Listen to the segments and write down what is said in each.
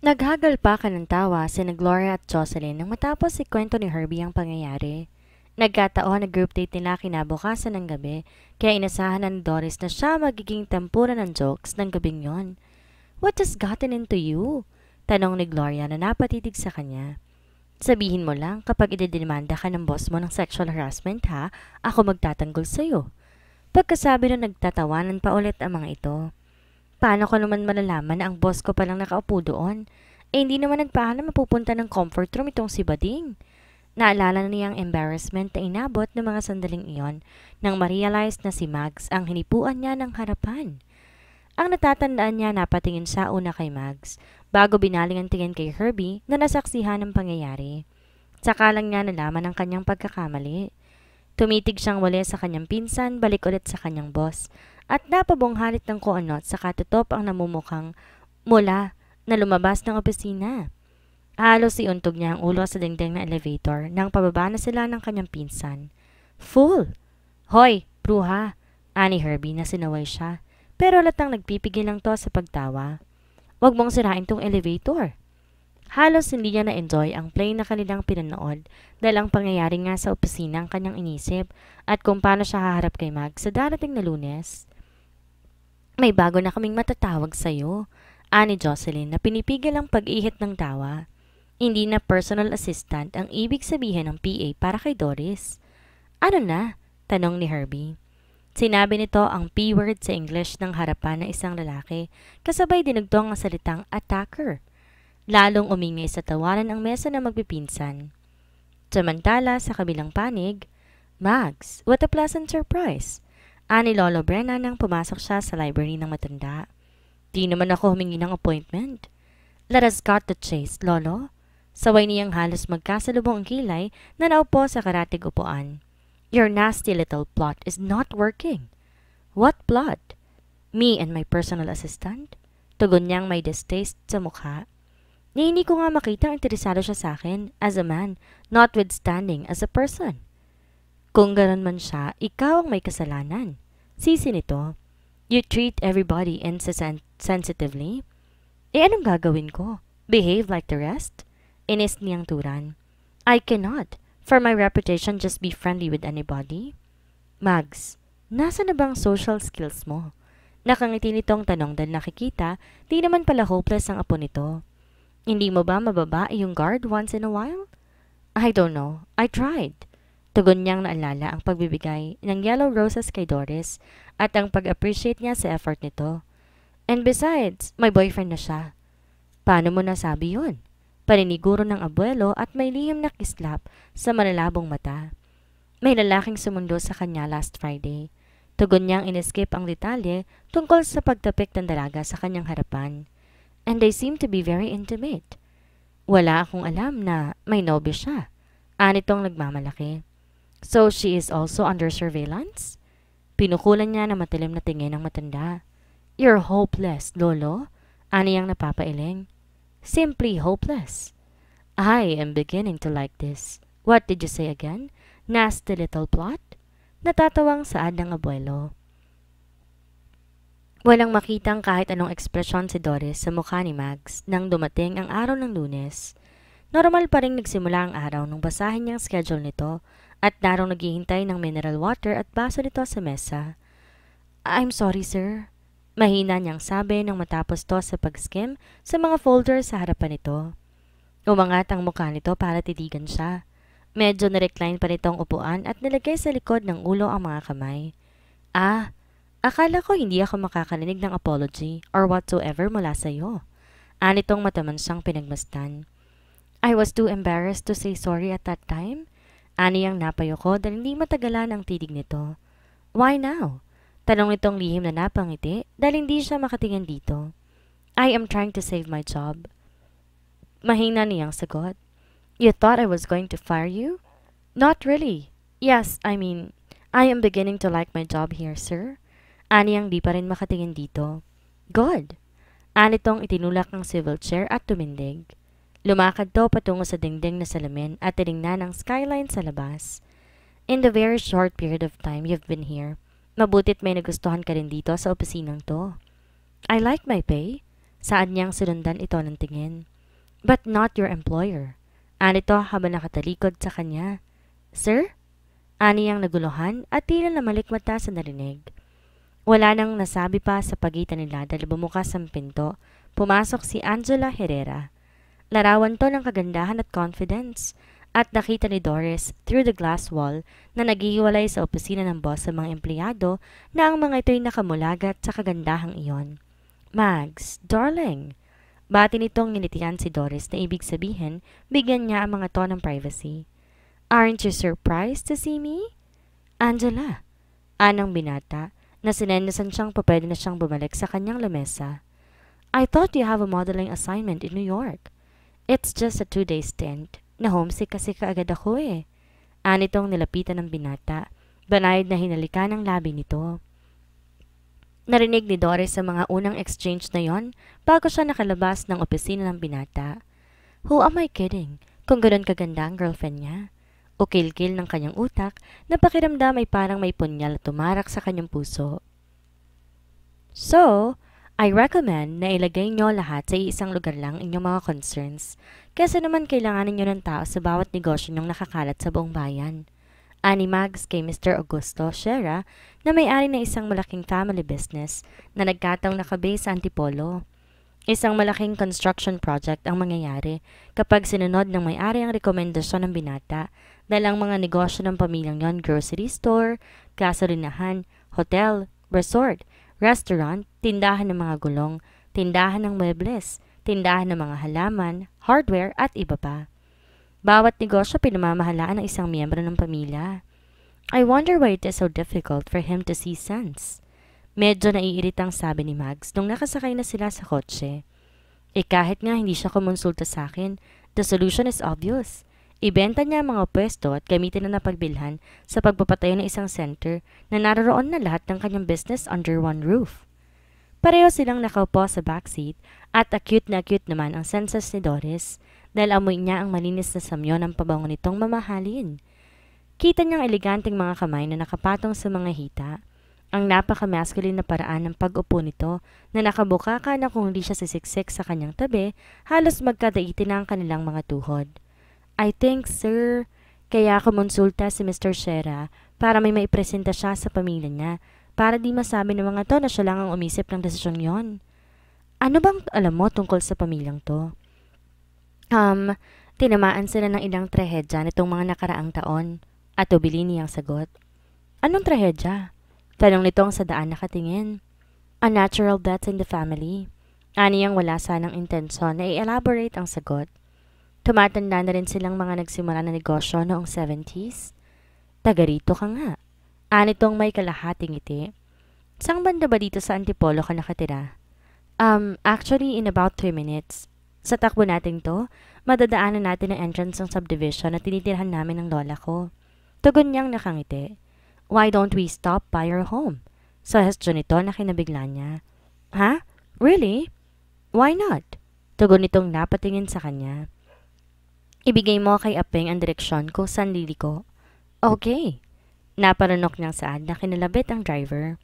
Naghagal pa ka ng tawa sina Gloria at Jocelyn nang matapos ikwento ni Herbie ang pangyayari. Nagkataon na group date nila kinabukasan ng gabi, kaya inasahan ng Doris na siya magiging tampuran ng jokes ng gabing yon. "What has gotten into you?" Tanong ni Gloria na napatitig sa kanya. "Sabihin mo lang kapag idedemanda ka ng boss mo ng sexual harassment ha, ako magtatanggol sa'yo." Pagkasabi na nagtatawanan pa ulit ang mga ito. "Paano ko naman malalaman na ang boss ko palang nakaupo doon? Eh hindi naman nagpaalam mapupunta ng comfort room itong si Bading." Naalala na niyang embarrassment na inabot ng mga sandaling iyon nang ma-realize na si Mags ang hinipuan niya ng harapan. Ang natatandaan niya napatingin siya una kay Mags bago binaling ang tingin kay Herbie na nasaksihan ng pangyayari. Saka lang niya nalaman ang kanyang pagkakamali. Tumitig siyang muli sa kanyang pinsan, balik ulit sa kanyang boss, at napabunghalit ng kung ano at saka tutop ang namumukhang mula na lumabas ng opisina. Halos iuntog niya ang ulo sa dingding na elevator nang pababa na sila ng kanyang pinsan. "Fool! Hoy, bruha!" ani Herbie na sinaway siya, pero latang nagpipigil lang to sa pagtawa. "Wag mong sirain tong elevator." Halos hindi niya na-enjoy ang play na kanilang pinanood dahil ang pangyayari nga sa opisina ang kanyang inisip at kung paano siya haharap kay Mag sa darating na Lunes. "May bago na kaming matatawag sa'yo," ani Jocelyn na pinipigil ang pag-ihit ng tawa. Hindi na personal assistant ang ibig sabihin ng PA para kay Doris. "Ano na?" tanong ni Herbie. Sinabi nito ang P-word sa English ng harapan ng isang lalaki, kasabay dinugtong ang salitang attacker. Lalong umingay sa tawanan ang mesa na magpipinsan. Samantala, sa kabilang panig, "Mags, what a pleasant surprise!" ani Lolo Brenna nang pumasok siya sa library ng matanda. "Di naman ako humingi ng appointment." "Let us cut the chase, Lolo." Saway niyang halos magkasalubong ang kilay na naupo sa karatig upuan. "Your nasty little plot is not working." "What plot?" "Me and my personal assistant." Tugon niyang may distaste sa mukha. Hindi ko nga makita ang interesado siya sa akin as a man, notwithstanding as a person. "Kung ganon man siya, ikaw ang may kasalanan." Sisi nito. "You treat everybody insensitively." "Eh anong gagawin ko? Behave like the rest?" Inis niyang turan. "I cannot, for my reputation, just be friendly with anybody." "Mags, nasa na bang social skills mo?" Nakangiti nitong tanong dahil nakikita, di naman pala hopeless ang apo nito. "Hindi mo ba mababa yung guard once in a while?" "I don't know. I tried." Tugon niyang naalala ang pagbibigay ng yellow roses kay Doris at ang pag-appreciate niya sa effort nito. "And besides, my boyfriend na siya." "Paano mo nasabi yun?" Paniniguro ng abuelo at may lihim na kislap sa malalabong mata. "May lalaking sumundo sa kanya last Friday." Tugon niyang in-skip ang detalye tungkol sa pagtapik ng dalaga sa kanyang harapan. "And they seem to be very intimate." "Wala akong alam na may nobyo siya." Anitong nagmamalaki. "So she is also under surveillance?" Pinukulan niya na matilim na tingin ng matanda. "You're hopeless, Lolo." Aniyang napapailing. "Simply hopeless." "I am beginning to like this. What did you say again? Nasty little plot?" Natatawang saad ng abuelo. Walang makitang kahit anong ekspresyon si Doris sa mukha ni Mags nang dumating ang araw ng Lunes. Normal pa rin nagsimula ang araw nung basahin niyang schedule nito at darong naghihintay ng mineral water at baso nito sa mesa. "I'm sorry, sir." Mahina niyang sabi nang matapos to sa pag-skim sa mga folders sa harapan nito. Umangat ang mukha nito para titigan siya. Medyo na-recline pa nitong upuan at nilagay sa likod ng ulo ang mga kamay. "Ah, akala ko hindi ako makakarinig ng apology or whatsoever mula sa iyo." Anitong mataman siyang pinagmasdan. "I was too embarrassed to say sorry at that time." Aniyang napayo ko dahil hindi matagalan ang titig nito. "Why now?" Tanong nitong lihim na napangiti dahil hindi siya makatingin dito. "I am trying to save my job." Mahina niyang sagot. "You thought I was going to fire you?" "Not really. Yes, I mean, I am beginning to like my job here, sir." Aniyang di pa rin makatingin dito. "Good." Anitong itinulak ang swivel chair at tumindig. Lumakad to patungo sa dingding na salamin at tinignan ang skyline sa labas. "In the very short period of time you've been here, mabutit may nagustuhan ka rin dito sa opisinang to." "I like my pay." Saan niyang sinundan ito ng tingin. But not your employer. Anito habang nakatalikod sa kanya. Sir? Ani ang naguluhan at tila namalik mata sa narinig. Wala nang nasabi pa sa pagitan nila dahil bumukas ang pinto. Pumasok si Angela Herrera. Larawan to ng kagandahan at confidence. At nakita ni Doris through the glass wall na naghihiwalay sa opisina ng boss sa mga empleyado na ang mga ito'y nakamulagat sa kagandahang iyon. Mags, darling. Bati nitong nginitian si Doris na ibig sabihin, bigyan niya ang mga to ng privacy. Aren't you surprised to see me? Angela, anang binata, na sinendasan siyang papwede na siyang bumalik sa kanyang lamesa. I thought you have a modeling assignment in New York. It's just a 2-day stint. Na-homesick kasi kaagad ako eh. Anitong nilapitan ng binata, banayad na hinalikan ang labi nito. Narinig ni Doris sa mga unang exchange na yon bago siya nakalabas ng opisina ng binata. Who am I kidding? Kung gano'n kaganda ang girlfriend niya. Ukil-kil ng kanyang utak na pakiramdam ay parang may punyal at tumarak sa kanyang puso. So, I recommend na ilagay nyo lahat sa isang lugar lang inyong mga concerns kasi naman kailanganin nyo ng tao sa bawat negosyo nyong nakakalat sa buong bayan. Ani Mags kay Mr. Augusto Shera na may-ari ng isang malaking family business na nagkataong nakabase sa Antipolo. Isang malaking construction project ang mangyayari kapag sinunod ng may-ari ang rekomendasyon ng binata dahil ang mga negosyo ng pamilyang yon grocery store, gasolinahan, hotel, resort, restaurant, tindahan ng mga gulong, tindahan ng muebles, tindahan ng mga halaman, hardware at iba pa. Bawat negosyo pinamamahalaan ng isang miyembro ng pamilya. I wonder why it is so difficult for him to see sense. Medyo naiiritang sabi ni Mags nung nakasakay na sila sa kotse. Kahit nga hindi siya kumonsulta sa akin, the solution is obvious. Ibenta niya ang mga pwesto at gamitin na napagbilhan sa pagpapatayo ng isang center na naroon na lahat ng kanyang business under one roof. Pareho silang nakaupo sa backseat at acute naman ang senses ni Doris dahil amoy niya ang malinis na samyo ng pabango nitong mamahalin. Kita niyang eleganteng mga kamay na nakapatong sa mga hita. Ang napaka-masculine na paraan ng pag-upo nito na nakabuka ka na kung hindi siya sisiksik sa kanyang tabi, halos magkadaitin na ang kanilang mga tuhod. I think, sir, kaya kumonsulta si Mr. Shera para may maipresenta siya sa pamilya niya para di masabi ng mga to na siya lang ang umisip ng desisyong yon. Ano bang alam mo tungkol sa pamilyang to? Tinamaan sila ng ilang trahedya nitong mga nakaraang taon at ubili niyang sagot. Anong trahedya? Tanong nitong sa daan nakatingin. Unnatural deaths in the family. Aniyang wala sanang intensyon na i-elaborate ang sagot. Tumatanda na rin silang mga nagsimula na negosyo noong 70s. Taga rito ka nga. Anitong may kalahating ngiti. Saan banda ba dito sa Antipolo ka nakatira? Actually in about 3 minutes. Sa takbo natin to, madadaanan natin ang entrance ng subdivision na tinitirhan namin ng lola ko. Tugon niyang nakangiti. Why don't we stop by your home? Suggestion nito na kinabigla niya. Ha? Really? Why not? Tugon nitong napatingin sa kanya. Ibigay mo kay Apeng ang direksyon kung saan liliko. Okay. Naparunok niyang saad na kinalabit ang driver.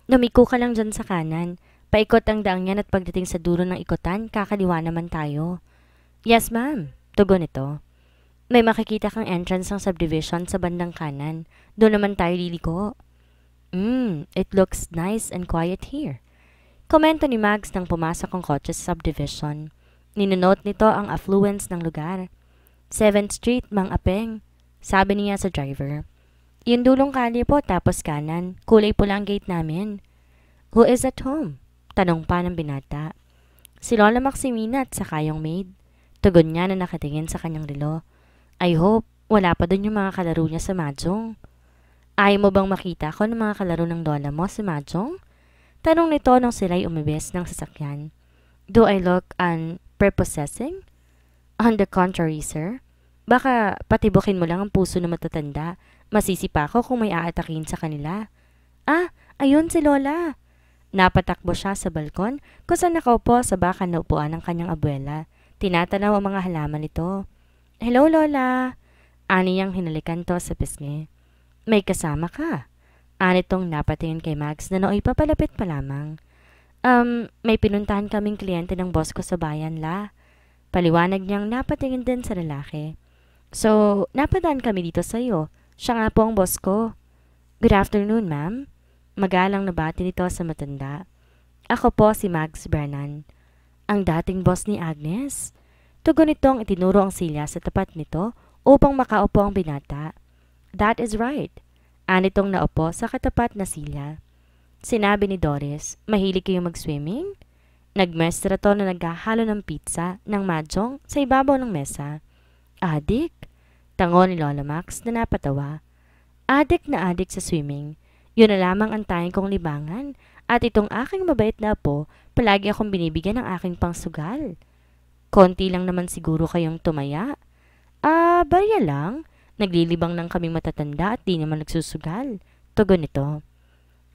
Lumiko ka lang dyan sa kanan. Paikot ang daang yan at pagdating sa dulo ng ikutan, kakaliwa naman tayo. Yes, ma'am. Tugon nito. May makikita kang entrance ng subdivision sa bandang kanan. Doon naman tayo liliko. It looks nice and quiet here. Komento ni Mags nang pumasok ang kotse sa subdivision. Ninunot nito ang affluence ng lugar. 7th Street, Mang Apeng, sabi niya sa driver. Yung dulong kalye po tapos kanan, kulay pula ang gate namin. Who is at home? Tanong pa ng binata. Si Lola Maximina at saka yung maid. Tugon niya na nakatingin sa kanyang relo. I hope wala pa dun yung mga kalaro niya sa Mahjong. Ayaw mo bang makita ko ng mga kalaro ng lola mo sa Mahjong? Tanong nito nung sila'y umibes ng sasakyan. Do I look unprepossessing? On the contrary, sir. Baka patibukin mo lang ang puso na matatanda. Masisipa ko kung may aatakin sa kanila. Ah, ayun si Lola. Napatakbo siya sa balkon kung saan nakaupo sa baka na upuan ng kanyang abuela. Tinatanaw ang mga halaman nito. Hello, Lola. Ani niyang hinalikan to sa pisngi. May kasama ka. Anitong napatingin kay Mags na nooy papalapit pa lamang. May pinuntahan kaming kliyente ng boss ko sa bayan, la. Paliwanag niyang napatingin din sa lalaki. So, napadaan kami dito sa iyo. Siya nga po ang boss ko. Good afternoon, ma'am. Magalang na bati nito sa matanda. Ako po si Mags Brennan, ang dating boss ni Agnes. Tugon nitong itinuro ang silya sa tapat nito upang makaupo ang binata. That is right. Anitong naupo sa katapat na silya. Sinabi ni Doris, mahilig kayong mag-swimming? Nagmestra to na naghahalo ng pizza ng mahjong sa ibabaw ng mesa. Adik? Tango ni Lola Max na napatawa. Adik na adik sa swimming. Yun na lamang ang tanging kong libangan at itong aking mabait na apo palagi akong binibigyan ng aking pangsugal. Konti lang naman siguro kayong tumaya. Barya lang. Naglilibang ng kaming matatanda at di naman nagsusugal. Tugon nito.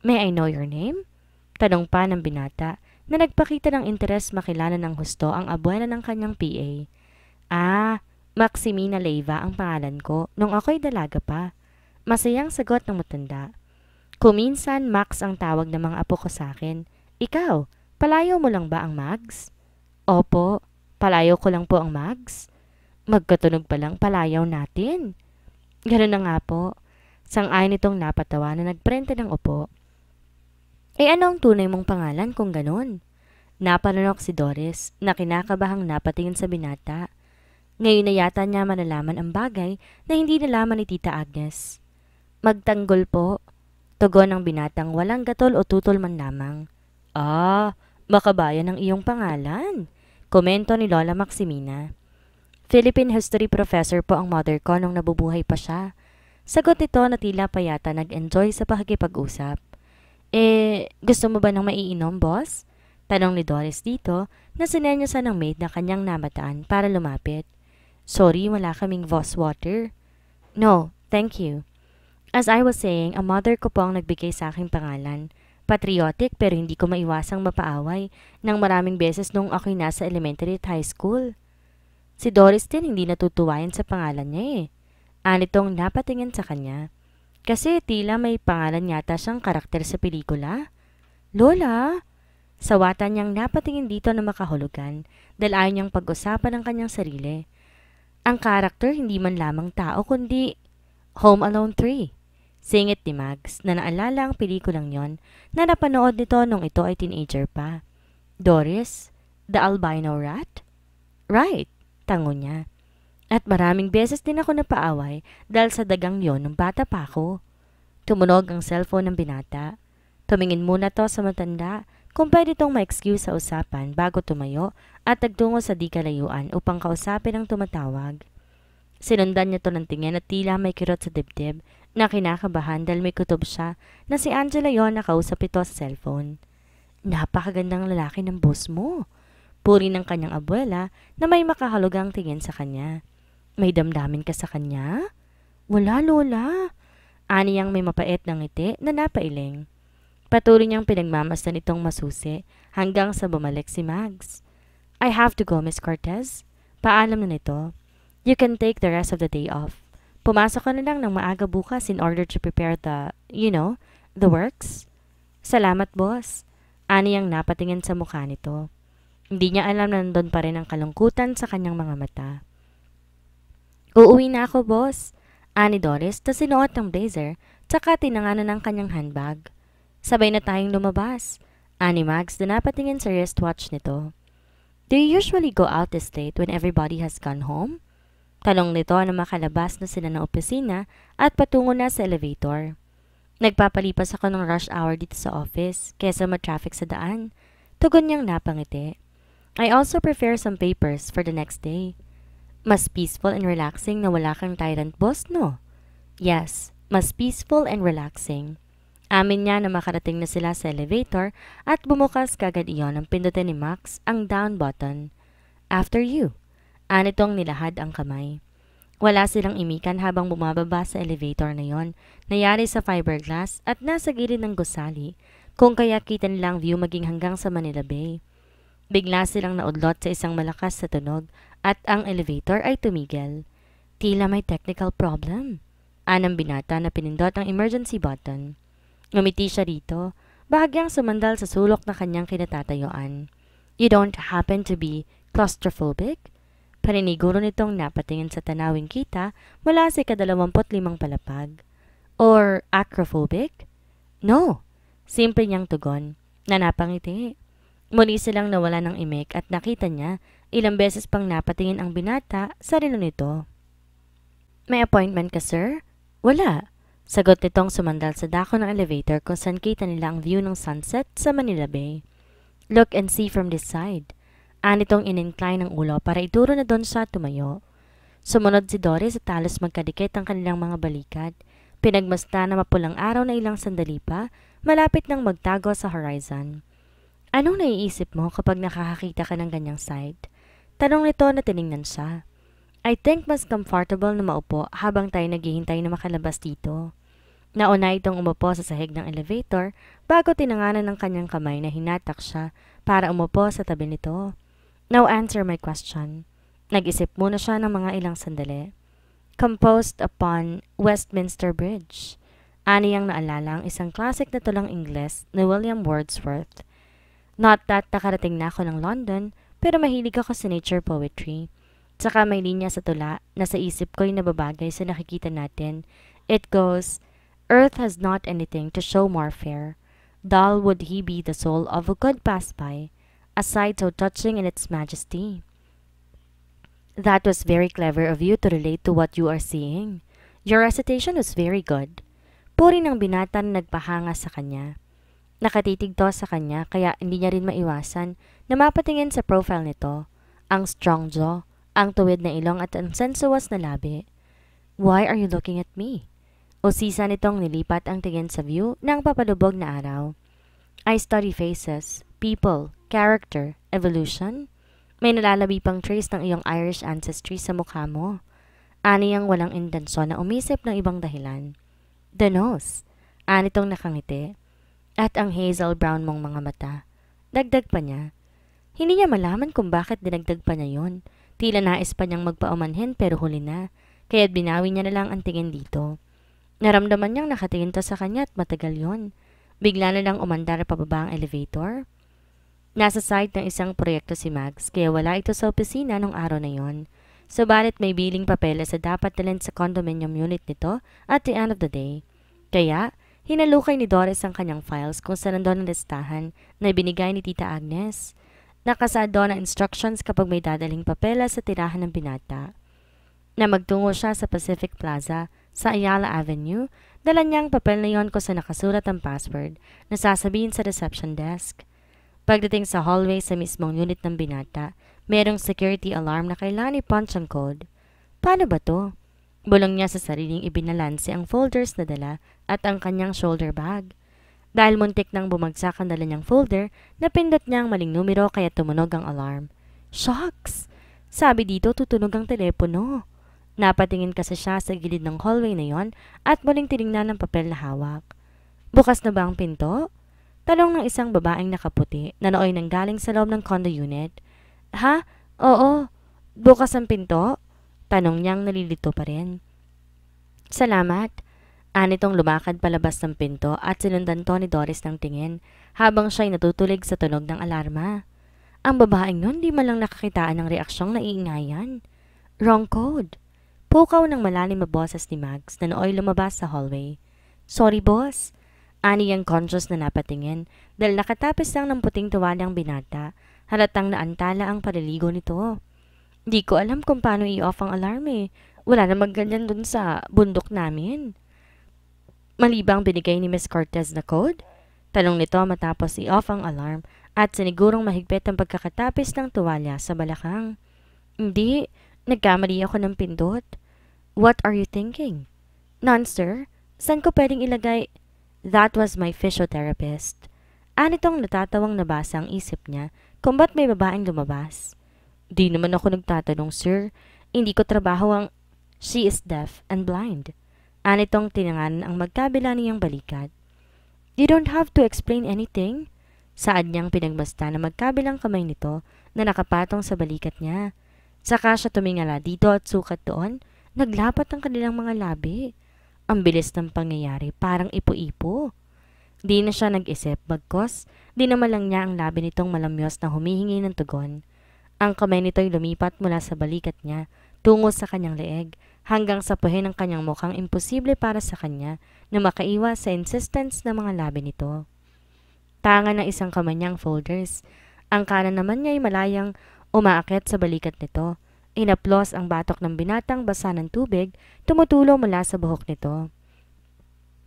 May I know your name? Tanong pa ng binata na nagpakita ng interes makilala ng husto ang abuela ng kanyang PA. Maximina Leiva ang pangalan ko nung ako'y dalaga pa. Masayang sagot ng matanda. Kuminsan Max ang tawag ng mga apo ko sa akin. Ikaw, palayo mo lang ba ang Mags? Opo, palayo ko lang po ang Mags. Magkatunog pa lang palayaw natin. Ganoon na nga po. Sang-ayon itong napatawa na nagprente ng upo. Ano ang tunay mong pangalan kung ganon? Napanunok si Doris na kinakabahang napatingin sa binata. Ngayon na yata niya malalaman ang bagay na hindi nalaman ni Tita Agnes. Magtanggol po. Tugon ng binatang walang gatol o tutol man lamang. Makabayan ang iyong pangalan. Komento ni Lola Maximina. Philippine History Professor po ang mother ko nung nabubuhay pa siya. Sagot nito na tila pa yata nag-enjoy sa pakikipag-usap. Gusto mo ba ng maiinom, boss? Tanong ni Doris dito na sinenyosan ng maid na kanyang namataan para lumapit. Sorry, wala kaming Voss water. No, thank you. As I was saying, ang mother ko po ang nagbigay sa aking pangalan. Patriotic pero hindi ko maiwasang mapaaway ng maraming beses nung ako'y nasa elementary at high school. Si Doris din hindi natutuwayan sa pangalan niya Anitong napatingin sa kanya. Kasi tila may pangalan yata siyang karakter sa pelikula. Lola! Sawatan niyang napatingin dito na makahulugan dahil ayaw niyang pag-usapan ng kanyang sarili. Ang karakter hindi man lamang tao kundi Home Alone 3. Singit ni Mags na naalala ang pelikulang yon na napanood nito nung ito ay teenager pa. Doris, the albino rat? Right, tango niya. At maraming beses din ako napaaway dahil sa dagang yon nung bata pa ako. Tumunog ang cellphone ng binata. Tumingin muna to sa matanda kung pwede itong ma-excuse sa usapan bago tumayo at nagtungo sa di kalayuan upang kausapin ang tumatawag. Sinundan niya to ng tingin at tila may kirot sa dibdib na kinakabahan dahil may kutob siya na si Angela yon na kausap ito sa cellphone. Napakagandang lalaki ng boss mo. Puri ng kanyang abuela na may makahulugang tingin sa kanya. May damdamin ka sa kanya? Wala, Lola. Aniyang may mapait ng ngiti na napailing. Patuloy niyang pinagmamasdan itong masusi hanggang sa bumalik si Mags. I have to go, Miss Cortez. Paalam na nito. You can take the rest of the day off. Pumasok ka na lang ng maaga bukas in order to prepare the works. Salamat, boss. Aniyang napatingin sa mukha nito. Hindi niya alam na nandun pa rin ang kalungkutan sa kanyang mga mata. Uuwi na ako, boss. Ani Doris na sinuot ng blazer tsaka tinanganan ng kanyang handbag. Sabay na tayong lumabas. Ani Mags na napatingin sa wristwatch nito. Do you usually go out this late when everybody has gone home? Tanong nito na makalabas na sila ng opisina at patungo na sa elevator. Nagpapalipas ako ng rush hour dito sa office kesa ma-traffic sa daan. Tugon niyang napangiti. I also prepare some papers for the next day. Mas peaceful and relaxing na wala kang tyrant boss, no? Yes, mas peaceful and relaxing. Amin niya na makarating na sila sa elevator at bumukas kagad iyon ang pindutin ni Max ang down button. After you. Anitong nilahad ang kamay. Wala silang imikan habang bumababa sa elevator na yon, nayari sa fiberglass at nasa gilid ng gusali, kung kaya kita nilang view maging hanggang sa Manila Bay. Bigla silang naudlot sa isang malakas sa tunog at ang elevator ay tumigil. Tila may technical problem. Anang binata na pinindot ang emergency button. Ngumiti siya rito, bahagyang sumandal sa sulok na kanyang kinatatayuan. You don't happen to be claustrophobic? Paniniguro nitong napatingin sa tanawing kita mula sa ika-25 palapag. Or acrophobic? No. Simple niyang tugon na napangiti. Muli silang nawala ng imik at nakita niya ilang beses pang napatingin ang binata sa relo nito. May appointment ka, sir? Wala. Sagot nitong sumandal sa dako ng elevator kung saan kita nila ang view ng sunset sa Manila Bay. Look and see from this side. Anitong in-incline ng ulo para ituro na doon siya tumayo. Sumunod si Doris at halos magkadikit ang kanilang mga balikat. Pinagmasta na mapulang araw na ilang sandali pa, malapit nang magtago sa horizon. Anong naiisip mo kapag nakakakita ka ng ganyang sight? Tanong nito na tiningnan siya. I think mas comfortable na maupo habang tayo naghihintay na makalabas dito. Nauna itong umupo sa sahig ng elevator bago tinanganan ng kanyang kamay na hinatak siya para umupo sa tabi nito. Now answer my question. Nag-isip muna siya ng mga ilang sandali. Composed upon Westminster Bridge. Aniyang naalala ang isang classic na tulang Ingles ni William Wordsworth. Not that nakarating na ako ng London, pero mahilig ako sa nature poetry. Tsaka may linya sa tula na sa isip ko'y nababagay sa nakikita natin. It goes, Earth has not anything to show more fair. Dull would he be the soul of who could pass by, a sight so touching in its majesty. That was very clever of you to relate to what you are seeing. Your recitation was very good. Puri ng binata na nagpahanga sa kanya. Nakatitig to sa kanya kaya hindi niya rin maiwasan na mapatingin sa profile nito. Ang strong jaw, ang tuwid na ilong at ang sensuous na labi. Why are you looking at me? Usisa nitong nilipat ang tingin sa view ng papalubog na araw. I study faces, people, character, evolution. May nalalabi pang trace ng iyong Irish ancestry sa mukha mo. Aniyang walang intensyon na umisip ng ibang dahilan. The nose. Anitong nakangiti. At ang hazel brown mong mga mata. Dagdag pa niya. Hindi niya malaman kung bakit dinagdag pa niya yon. Tila nais pa niyang magpaumanhin pero huli na. Kaya't binawi niya na lang ang tingin dito. Naramdaman niyang nakatingin to sa kanya at matagal yon. Bigla na lang umandar pababa ang elevator. Nasa site ng isang proyekto si Max kaya wala ito sa opisina nung araw na yon. Subalit may biling papeles sa dapat dalhin sa condominium unit nito at the end of the day. Kaya, hinalukay ni Doris ang kanyang files kung saan nandun ang listahan na binigay ni Tita Agnes. Nakasaad doon ang instructions kapag may dadaling papeles sa tirahan ng binata. Na magtungo siya sa Pacific Plaza sa Ayala Avenue, dala niyang papel na yon kung saan nakasulat ang password na sasabihin sa reception desk. Pagdating sa hallway sa mismong unit ng binata, merong security alarm na kailangan i-punch ang code. Paano ba to? Bulong niya sa sariling ibinalanse ang folders na dala at ang kanyang shoulder bag. Dahil muntik nang bumagsak ang dala niyang folder, napindot niya ang maling numero kaya tumunog ang alarm. Shocks! Sabi dito tutunog ang telepono. Napatingin kasi siya sa gilid ng hallway na yon at muling tinignan ng papel na hawak. Bukas na ba ang pinto? Tanong ng isang babaeng nakaputi na nooy nanggaling sa loob ng condo unit. Ha? Oo. Bukas ang pinto? Tanong niyang nalilito pa rin. Salamat. Anitong lumakad palabas ng pinto at sinundan to ni Doris ng tingin habang siya'y natutulig sa tunog ng alarma. Ang babaeng nun di man lang nakakitaan ng reaksyong naiingayan. Wrong code. Pukaw ng malalim na boses ni Max na nooy lumabas sa hallway. Sorry boss. Ani ang conscious na napatingin dahil nakatapis lang ng puting tuwalang binata. Halatang naantala ang paliligo nito. Di ko alam kung paano i-off ang alarm eh. Wala namang ganyan dun sa bundok namin. Mali ba ang binigay ni Miss Cortez na code? Tanong nito matapos i-off ang alarm at sinigurong mahigpit ang pagkakatapis ng tuwalya sa balakang. Hindi. Nagkamali ako ng pindot. What are you thinking? None, sir. Saan ko pwedeng ilagay? That was my physiotherapist. Anitong natatawang nabasa ang isip niya kung ba't may babaeng lumabas. Di naman ako nagtatanong, sir. Hindi ko trabaho ang... She is deaf and blind. Anitong tinanganan ang magkabila niyang balikat. You don't have to explain anything. Saad niyang pinagmasta na magkabilang kamay nito na nakapatong sa balikat niya. Saka siya tumingala dito at sukat doon, naglapat ang kanilang mga labi. Ang bilis ng pangyayari, parang ipo-ipo. Di na siya nag-isip, bagkos, di naman lang niya ang labi nitong malamyos na humihingi ng tugon. Ang kamay nito'y lumipat mula sa balikat niya tungo sa kanyang leeg hanggang sa puhin ng kanyang mukhang imposible para sa kanya na makaiwas sa insistence ng mga labi nito. Tangan ng isang kamay niyang folders. Ang kanan naman niya ay malayang umaakit sa balikat nito. Inaplos ang batok ng binatang basa ng tubig tumutulo mula sa buhok nito.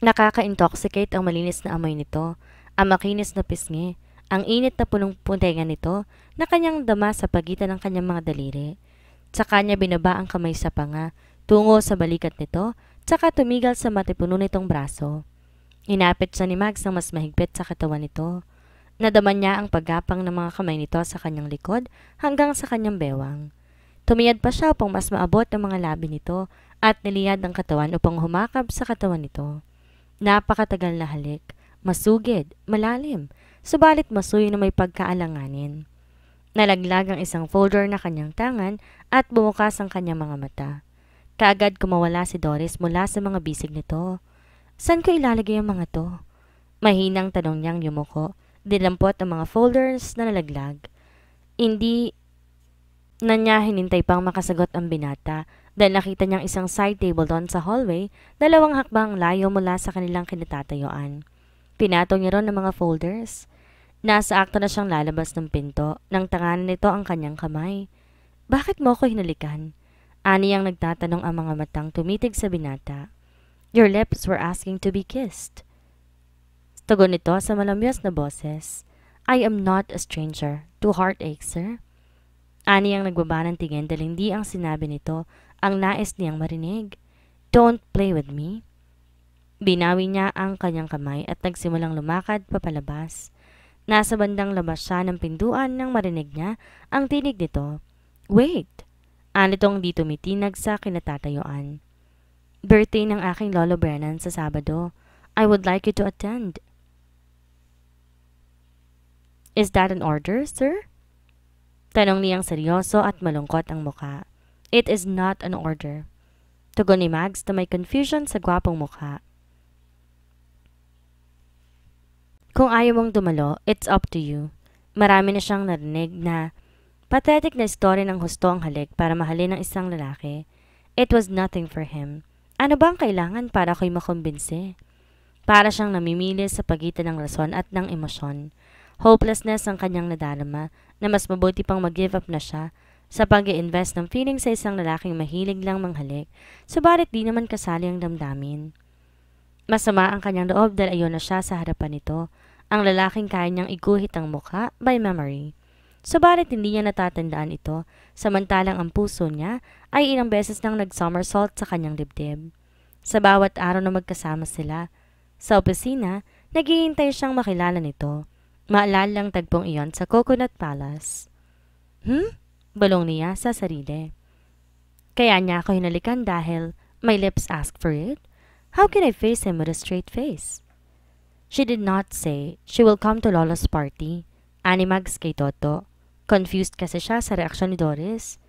Nakaka-intoxicate ang malinis na amoy nito, ang makinis na pisngi, ang init na punong puntenga nito na kanyang dama sa pagitan ng kanyang mga daliri. Tsaka niya binaba ang kamay sa panga, tungo sa balikat nito, tsaka tumigal sa matipuno nitong braso. Inapit siya ni Mags ng mas mahigpit sa katawan nito. Nadama niya ang paggapang ng mga kamay nito sa kanyang likod hanggang sa kanyang bewang. Tumiyad pa siya upang mas maabot ang mga labi nito at niliyad ang katawan upang humakab sa katawan nito. Napakatagal na halik, masugid, malalim, subalit masuyo na may pagkaalanganin. Nalaglag ang isang folder na kanyang tangan at bumukas ang kanyang mga mata. Kaagad kumawala si Doris mula sa mga bisig nito. Saan ko ilalagay ang mga to? Mahinang tanong niyang yumuko, dilampot ang mga folders na nalaglag. Hindi na niya hinintay pang makasagot ang binata dahil nakita niyang isang side table doon sa hallway, 2 hakbang layo mula sa kanilang kinatatayuan. Pinatong niya ron ng mga folders. Nasa akto na siyang lalabas ng pinto, nang tanganan nito ang kanyang kamay. Bakit mo ko hinalikan? Ani ang nagtatanong ang mga matang tumitig sa binata. Your lips were asking to be kissed. Tugon nito sa malamyos na boses. I am not a stranger to heartache, sir. Ani ang nagbaba ng tingin dahil hindi ang sinabi nito ang nais niyang marinig. Don't play with me. Binawi niya ang kanyang kamay at nagsimulang lumakad papalabas. Nasa bandang labas siya ng pintuan nang marinig niya ang tinig nito. Wait! Anitong di tumitinag sa kinatatayuan. Birthday ng aking Lolo Brennan sa Sabado. I would like you to attend. Is that an order, sir? Tanong niyang seryoso at malungkot ang muka. It is not an order. Tugon ni Mags na may confusion sa gwapong mukha. Kung ayaw mong dumalo, it's up to you. Marami na siyang narinig na pathetic na story ng husto ang halik para mahalin ng isang lalaki. It was nothing for him. Ano ba ang kailangan para ako'y makumbinse? Para siyang namimili sa pagitan ng rason at ng emosyon. Hopelessness ang kanyang nadarama na mas mabuti pang mag-give up na siya sa pag-i-invest ng feeling sa isang lalaking mahilig lang manghalik, subalit di naman kasali ang damdamin. Masama ang kanyang loob dahil ayon na siya sa harapan nito, ang lalaking kaya niyang iguhit ang mukha by memory. Subalit hindi niya natatandaan ito, samantalang ang puso niya ay ilang beses nang nag-somersault sa kanyang dibdib. Sa bawat araw na magkasama sila, sa opisina, naghihintay siyang makilala nito. Maalalang tagpong iyon sa Coconut Palace. Balong niya sa sarili. Kaya niya ako hinalikan dahil my lips asked for it? How can I face him with a straight face? She did not say she will come to Lolo's party. Ani Mags kay Toto. Confused kasi siya sa reaksyon ni Doris.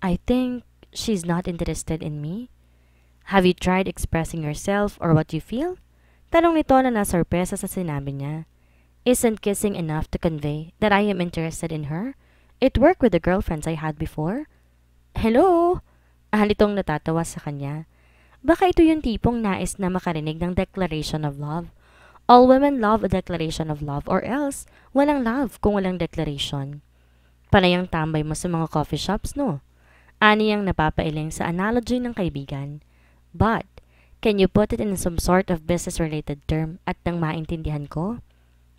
I think she's not interested in me. Have you tried expressing yourself or what you feel? Tanong nito na nasorpresa sa sinabi niya. Isn't kissing enough to convey that I am interested in her? It worked with the girlfriends I had before. Hello? Nitong natatawa sa kanya. Baka ito yung tipong nais na makarinig ng declaration of love. All women love a declaration of love or else walang love kung walang declaration. Panayang tambay mo sa mga coffee shops, no? Ani ang napapailing sa analogy ng kaibigan. But, can you put it in some sort of business-related term at nang maintindihan ko?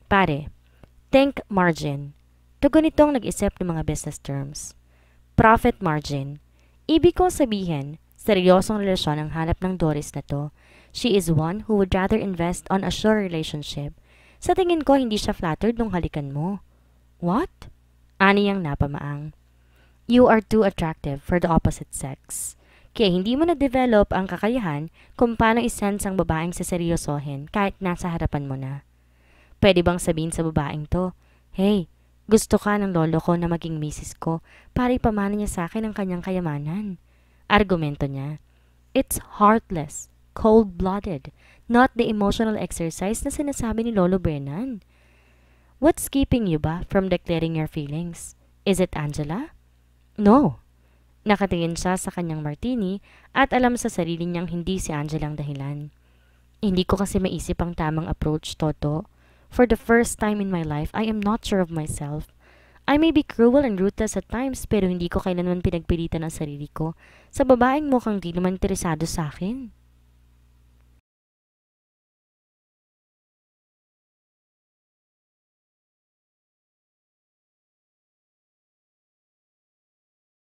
Pare, think margin. Tugon itong nag-isip ng mga business terms. Profit margin. Ibig kong sabihin, seryosong relasyon ang hanap ng Doris na to. She is one who would rather invest on a sure relationship. Sa tingin ko, hindi siya flattered nung halikan mo. What? Ani ang napamaang. You are too attractive for the opposite sex. Kaya hindi mo na-develop ang kakayahan kung paano isense ang babaeng seseryosohin kahit nasa harapan mo na. Pwede bang sabihin sa babaeng to, hey, gusto ka ng lolo ko na maging misis ko para ipamana niya sa akin ang kanyang kayamanan? Argumento niya. It's heartless, cold-blooded, not the emotional exercise na sinasabi ni Lolo Brennan. What's keeping you ba from declaring your feelings? Is it Angela? No. Nakatingin siya sa kanyang martini at alam sa sarili niyang hindi si Angela ang dahilan. Hindi ko kasi maisip ang tamang approach, Toto. For the first time in my life, I am not sure of myself. I may be cruel and ruthless at times pero hindi ko kailanman pinagpilitan ang sarili ko sa babaeng mukhang di naman interesado sa akin.